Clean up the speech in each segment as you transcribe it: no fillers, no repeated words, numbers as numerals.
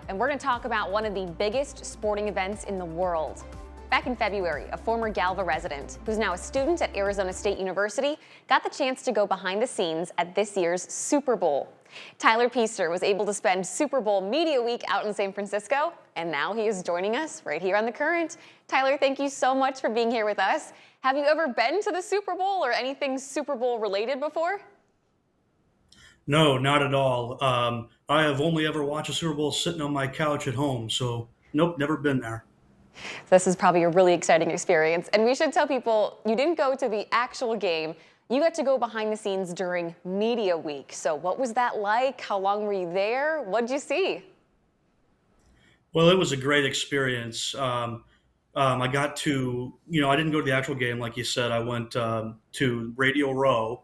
and we're going to talk about one of the biggest sporting events in the world. Back in February, a former Galva resident, who's now a student at Arizona State University, got the chance to go behind the scenes at this year's Super Bowl. Tyler Piester was able to spend Super Bowl Media Week out in San Francisco, and now he is joining us right here on The Current. Tyler, thank you so much for being here with us. Have you ever been to the Super Bowl or anything Super Bowl related before? No, not at all. I have only ever watched a Super Bowl sitting on my couch at home, so nope, never been there. This is probably a really exciting experience, and we should tell people you didn't go to the actual game. You got to go behind the scenes during Media Week. So what was that like? How long were you there? What did you see? Well, it was a great experience. I got to, I didn't go to the actual game, like you said. I went to Radio Row,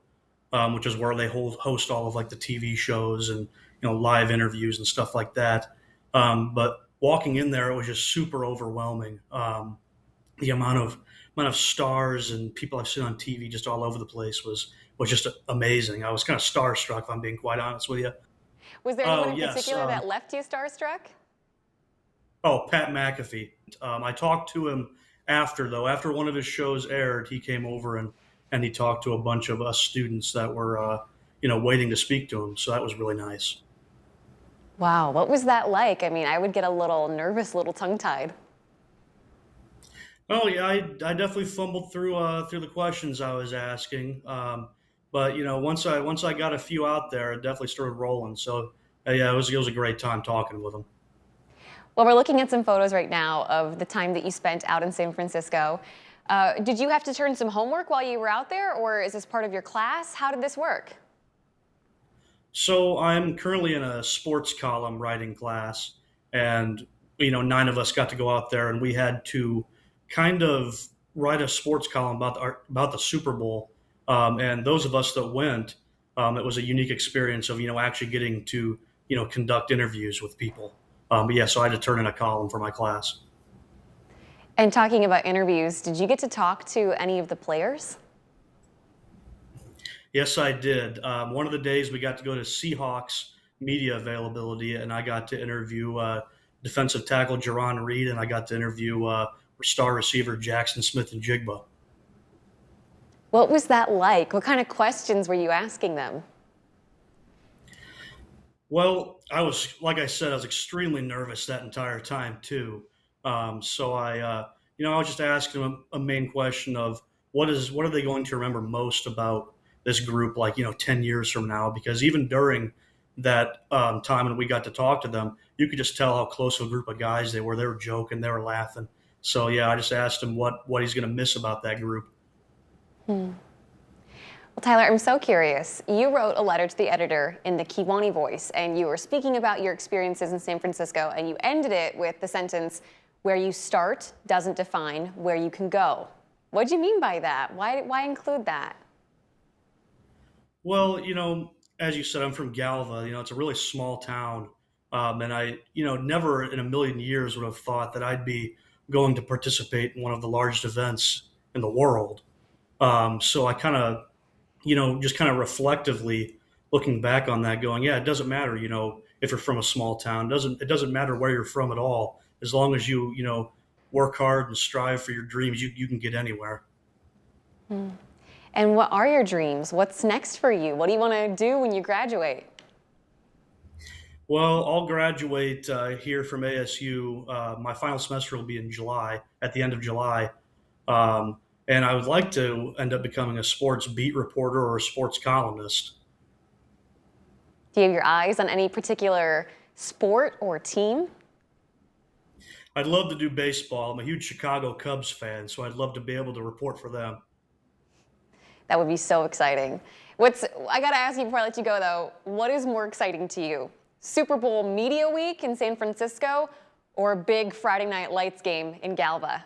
which is where they host all of like the TV shows and live interviews and stuff like that. But walking in there, it was just super overwhelming. The amount of stars and people I've seen on TV just all over the place was just amazing. I was kind of starstruck, if I'm being quite honest with you. Was there Oh anyone in yes. particular that left you starstruck? Oh, Pat McAfee. I talked to him after, though. After one of his shows aired, he came over and he talked to a bunch of us students that were, waiting to speak to him. So that was really nice. Wow, what was that like? I mean, I would get a little nervous, a little tongue-tied. Oh yeah, I definitely fumbled through the questions I was asking, but once I got a few out there, it definitely started rolling. So yeah, it was a great time talking with him. Well, we're looking at some photos right now of the time that you spent out in San Francisco. Did you have to turn some homework while you were out there, or is this part of your class? How did this work? So I'm currently in a sports column writing class, and nine of us got to go out there, and we had to kind of write a sports column about the Super Bowl. And those of us that went, it was a unique experience of actually getting to conduct interviews with people. But yeah, so I had to turn in a column for my class. And talking about interviews, did you get to talk to any of the players? Yes, I did. One of the days we got to go to Seahawks media availability, and I got to interview defensive tackle Jerron Reed, and I got to interview star receiver Jackson Smith and Jigba. What was that like? What kind of questions were you asking them? Well, like I said, I was extremely nervous that entire time too. So I was just asking them a main question of what are they going to remember most about this group, like 10 years from now? Because even during that time when we got to talk to them, you could just tell how close of a group of guys they were. They were joking, they were laughing. So yeah, I just asked him what he's going to miss about that group. Hmm. Well, Tyler, I'm so curious. You wrote a letter to the editor in the Kiwani Voice, and you were speaking about your experiences in San Francisco, and you ended it with the sentence, "Where you start doesn't define where you can go." What do you mean by that? Why include that? Well, as you said, I'm from Galva. It's a really small town, and I, never in a million years would have thought that I'd be going to participate in one of the largest events in the world. So I kind of, just kind of reflectively looking back on that, going, yeah, it doesn't matter, if you're from a small town. It doesn't matter where you're from at all, as long as you work hard and strive for your dreams. You can get anywhere. Hmm. And what are your dreams? What's next for you? What do you want to do when you graduate? Well, I'll graduate here from ASU. My final semester will be in July, at the end of July. And I would like to end up becoming a sports beat reporter or a sports columnist. Do you have your eyes on any particular sport or team? I'd love to do baseball. I'm a huge Chicago Cubs fan, so I'd love to be able to report for them. That would be so exciting. I got to ask you before I let you go, though, what is more exciting to you? Super Bowl Media Week in San Francisco or a big Friday Night Lights game in Galva?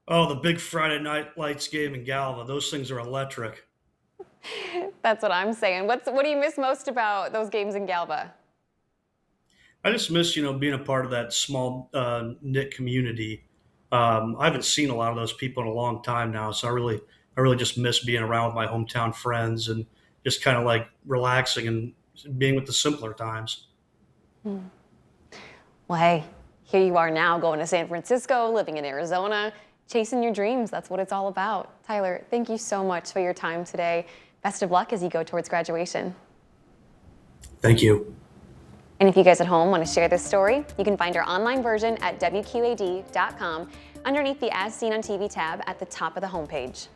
Oh, the big Friday Night Lights game in Galva. Those things are electric. That's what I'm saying. What do you miss most about those games in Galva? I just miss, being a part of that small knit community. I haven't seen a lot of those people in a long time now, so I really just miss being around with my hometown friends and just kind of like relaxing and being with the simpler times. Well, hey, here you are now going to San Francisco, living in Arizona, chasing your dreams. That's what it's all about. Tyler, thank you so much for your time today. Best of luck as you go towards graduation. Thank you. And if you guys at home want to share this story, you can find our online version at WQAD.com underneath the As Seen on TV tab at the top of the homepage.